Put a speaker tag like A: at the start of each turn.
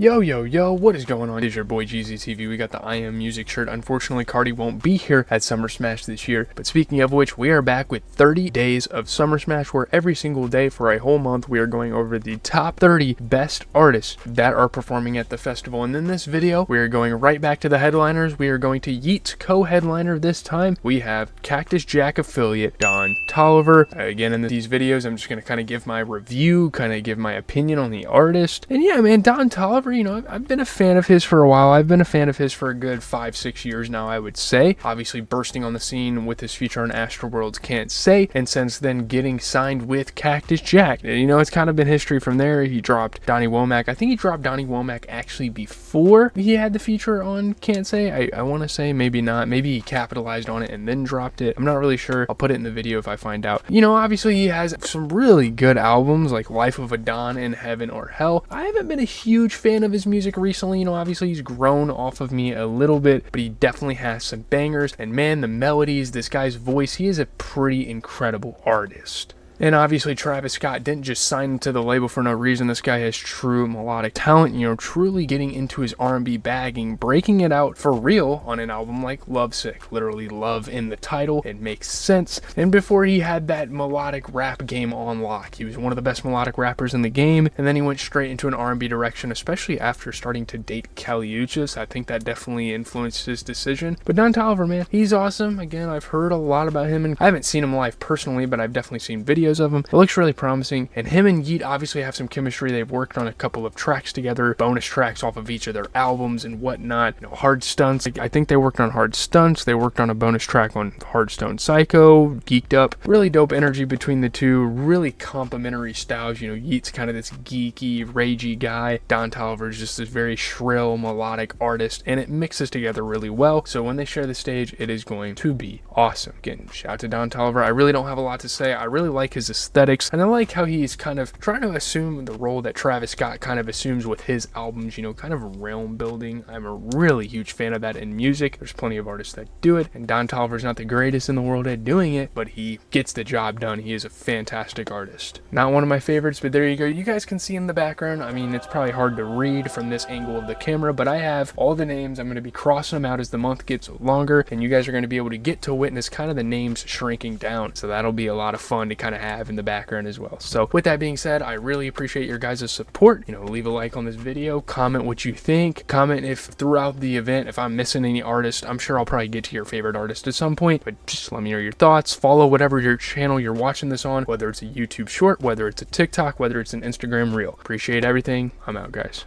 A: Yo, what is going on? It is your boy GZTV. We got the I Am Music shirt. Unfortunately, Cardi won't be here at Summer Smash this year. But speaking of which, we are back with 30 days of Summer Smash, where every single day for a whole month, we are going over the top 30 best artists that are performing at the festival. And in this video, we are going right back to the headliners. We are going to Yeet's co-headliner this time. We have Cactus Jack affiliate, Don Toliver. Again, in these videos, I'm just going to kind of give my review, kind of give my opinion on the artist. And yeah, man, Don Toliver, you know, I've been a fan of his for a while. I've been a fan of his for a good 5-6 years now, I would say. Obviously bursting on the scene with his feature on Astroworld's Can't Say, and since then getting signed with Cactus Jack. You know, it's kind of been history from there. He dropped Donny Womack. I think he dropped Donny Womack actually before he had the feature on Can't Say. I want to say maybe not. Maybe he capitalized on it and then dropped it. I'm not really sure. I'll put it in the video if I find out. You know, obviously he has some really good albums like Life of a Don and Heaven or Hell. I haven't been a huge fan of his music recently. You know, obviously he's grown off of me a little bit, but he definitely has some bangers. And man, the melodies, this guy's voice, he is a pretty incredible artist. And obviously Travis Scott didn't just sign to the label for no reason. This guy has true melodic talent, you know, truly getting into his R&B bagging, breaking it out for real on an album like Lovesick. Literally love in the title, it makes sense. And before he had that melodic rap game on lock. He was one of the best melodic rappers in the game, and then he went straight into an R&B direction, especially after starting to date Kelly Uchis. I think that definitely influenced his decision. But Don Toliver, man, he's awesome. Again, I've heard a lot about him, and I haven't seen him live personally, but I've definitely seen videos of him. It looks really promising, and him and Yeet obviously have some chemistry. They've worked on a couple of tracks together, bonus tracks off of each of their albums and whatnot. You know, Hardstone, I think they worked on Hardstone. They worked on a bonus track on Hardstone Psycho, Geeked Up. Really dope energy between the two, really complementary styles. You know, Yeet's kind of this geeky, ragey guy. Don Toliver is just this very shrill, melodic artist, and it mixes together really well. So when they share the stage, it is going to be awesome. Again, shout out to Don Toliver. I really don't have a lot to say. I really like his aesthetics, and I like how he's kind of trying to assume the role that Travis Scott kind of assumes with his albums, you know, kind of realm building. I'm a really huge fan of that in music. There's plenty of artists that do it, and Don Toliver's not the greatest in the world at doing it, but he gets the job done. He is a fantastic artist. Not one of my favorites, but there you go. You guys can see in the background. I mean, it's probably hard to read from this angle of the camera, but I have all the names. I'm going to be crossing them out as the month gets longer, and you guys are going to be able to get to witness kind of the names shrinking down. So that'll be a lot of fun to kind of have in the background as well. So with that being said, I really appreciate your guys' support. You know, leave a like on this video, comment what you think, comment if throughout the event, if I'm missing any artist. I'm sure I'll probably get to your favorite artist at some point, but just let me know your thoughts. Follow whatever your channel you're watching this on, whether it's a YouTube short, whether it's a TikTok, whether it's an Instagram reel. Appreciate everything. I'm out, guys.